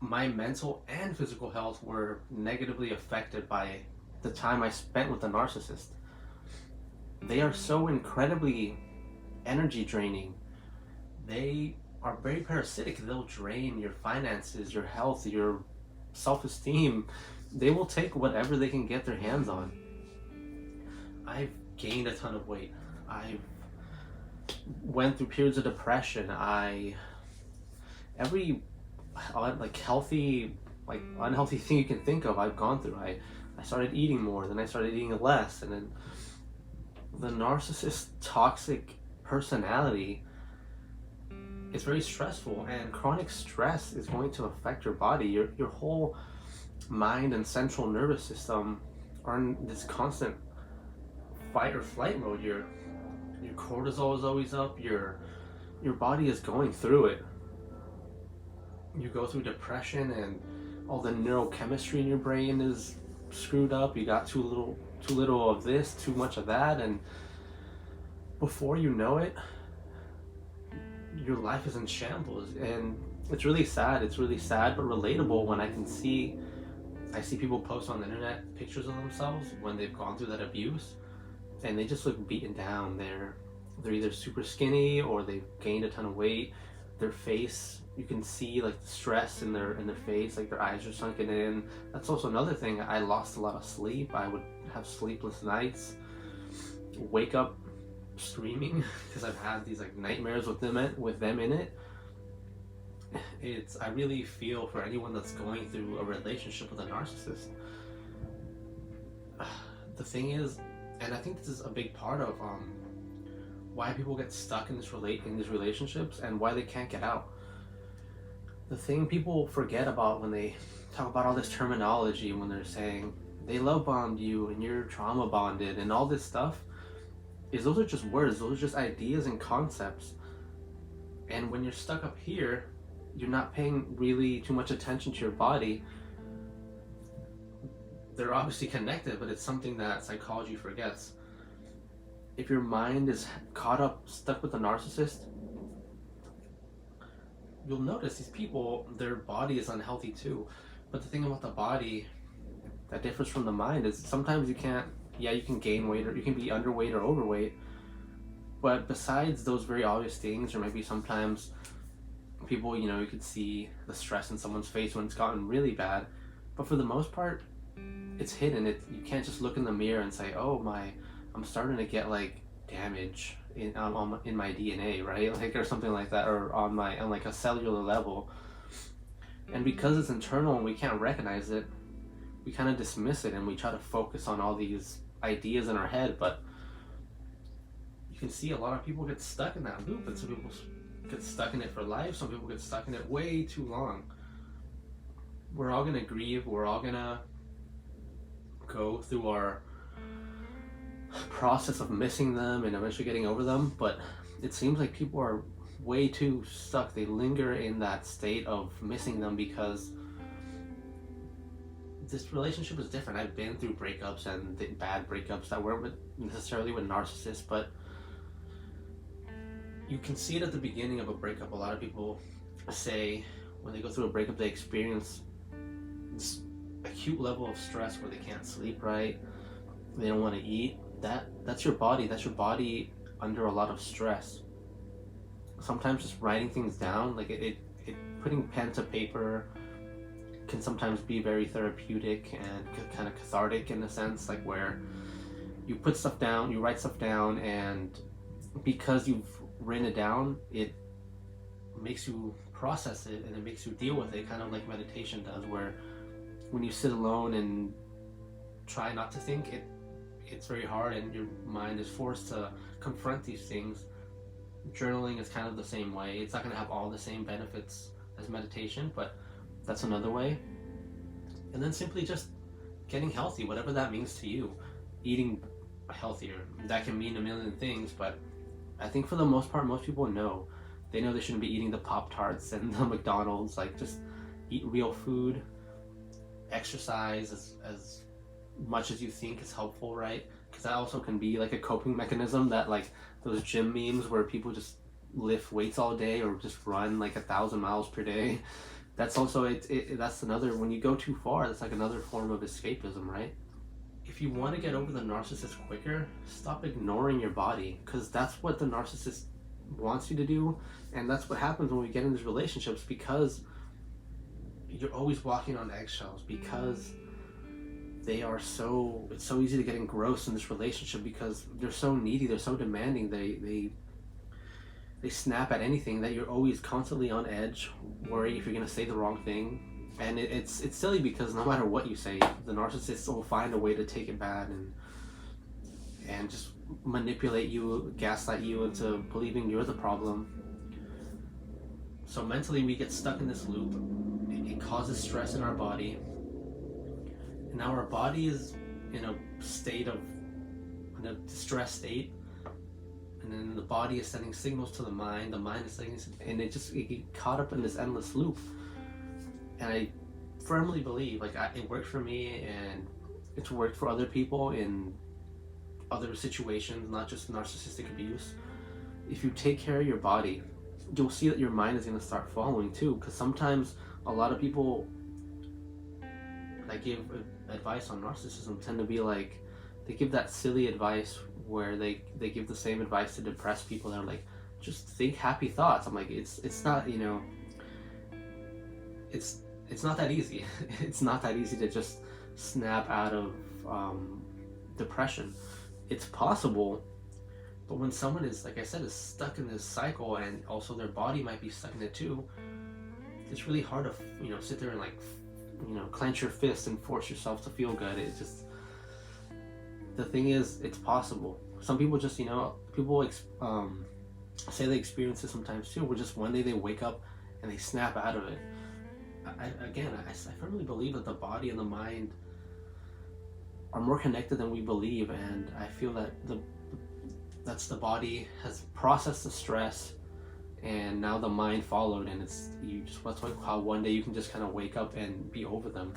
my mental and physical health were negatively affected by the time I spent with a narcissist. They are so incredibly energy draining. They are very parasitic. They'll drain your finances, your health, your self esteem. They will take whatever they can get their hands on. I've gained a ton of weight. I've went through periods of depression. Every like healthy, like unhealthy thing you can think of, I've gone through. I started eating more, then I started eating less, and then the narcissist toxic personality is very stressful, and chronic stress is going to affect your body. Your whole mind and central nervous system are in this constant fight or flight mode. Your cortisol is always up. Your body is going through it. You go through depression, and all the neurochemistry in your brain is screwed up. You got too little of this, too much of that, and before you know it, your life is in shambles. And it's really sad. It's really sad but relatable when I see people post on the internet pictures of themselves when they've gone through that abuse, and they just look beaten down. They're either super skinny or they've gained a ton of weight. Their face, you can see like the stress in their face, like their eyes are sunken in. That's also another thing. I lost a lot of sleep. I would have sleepless nights, wake up screaming because I've had these like nightmares with them in it. I really feel for anyone that's going through a relationship with a narcissist. The thing is, and I think this is a big part of why people get stuck in these relationships and why they can't get out. The thing people forget about when they talk about all this terminology, when they're saying they love bombed you and you're trauma bonded and all this stuff, is those are just words. Those are just ideas and concepts. And when you're stuck up here, you're not paying really too much attention to your body. They're obviously connected, but it's something that psychology forgets. If your mind is caught up, stuck with a narcissist, you'll notice these people, their body is unhealthy too. But the thing about the body that differs from the mind is sometimes you can gain weight, or you can be underweight or overweight. But besides those very obvious things, or maybe sometimes people, you could see the stress in someone's face when it's gotten really bad. But for the most part, it's hidden. You can't just look in the mirror and say, "Oh, I'm starting to get like damage in my DNA, right?" Like, or something like that, or on like a cellular level. And because it's internal and we can't recognize it, we kind of dismiss it and we try to focus on all these ideas in our head. But you can see a lot of people get stuck in that loop, and some people get stuck in it for life. Some people get stuck in it way too long. We're all gonna grieve. We're all gonna go through our process of missing them and eventually getting over them, but it seems like people are way too stuck. They linger in that state of missing them because this relationship is different. I've been through breakups, and bad breakups that weren't necessarily with narcissists, but you can see it at the beginning of a breakup. A lot of people say when they go through a breakup, they experience this acute level of stress where they can't sleep right, they don't want to eat. That's your body. That's your body under a lot of stress. Sometimes just writing things down, like it putting pen to paper, can sometimes be very therapeutic and kind of cathartic in a sense, like where you put stuff down, you write stuff down, and because you've written it down, it makes you process it and it makes you deal with it, kind of like meditation does, where when you sit alone and try not to think, it's very hard and your mind is forced to confront these things. Journaling is kind of the same way. It's not going to have all the same benefits as meditation, but that's another way. And then simply just getting healthy, whatever that means to you. Eating healthier, that can mean a million things, but I think for the most part, most people know. They know they shouldn't be eating the Pop-Tarts and the McDonald's. Like, just eat real food, exercise as much as you think is helpful, right? Because that also can be like a coping mechanism, that like those gym memes where people just lift weights all day or just run like 1,000 miles per day. That's also that's another, when you go too far, that's like another form of escapism, right? If you want to get over the narcissist quicker, stop ignoring your body, because that's what the narcissist wants you to do. And that's what happens when we get in these relationships, because you're always walking on eggshells, because it's so easy to get engrossed in this relationship, because they're so needy, they're so demanding, they snap at anything, that you're always constantly on edge, worrying if you're going to say the wrong thing. And it's silly, because no matter what you say, the narcissist will find a way to take it bad and just manipulate you, gaslight you into believing you're the problem. So mentally we get stuck in this loop. It causes stress in our body. And now our body is in a distressed state. And then the body is sending signals to the mind is sending, and it get caught up in this endless loop. And I firmly believe, like, it worked for me, and it's worked for other people in other situations, not just narcissistic abuse. If you take care of your body, you'll see that your mind is going to start following too. Because sometimes a lot of people that give advice on narcissism tend to be like, they give that silly advice where they give the same advice to depressed people. They're like, just think happy thoughts. I'm like, it's not, it's not that easy. It's not that easy to just snap out of depression. It's possible, but when someone is, like I said, is stuck in this cycle, and also their body might be stuck in it too, it's really hard to sit there and clench your fist and force yourself to feel good. It just, the thing is, it's possible. Some people just, people say they experience it sometimes too, where just one day they wake up and they snap out of it. I firmly believe that the body and the mind are more connected than we believe, and I feel that the body has processed the stress, and now the mind followed, and that's how one day you can just kind of wake up and be over them.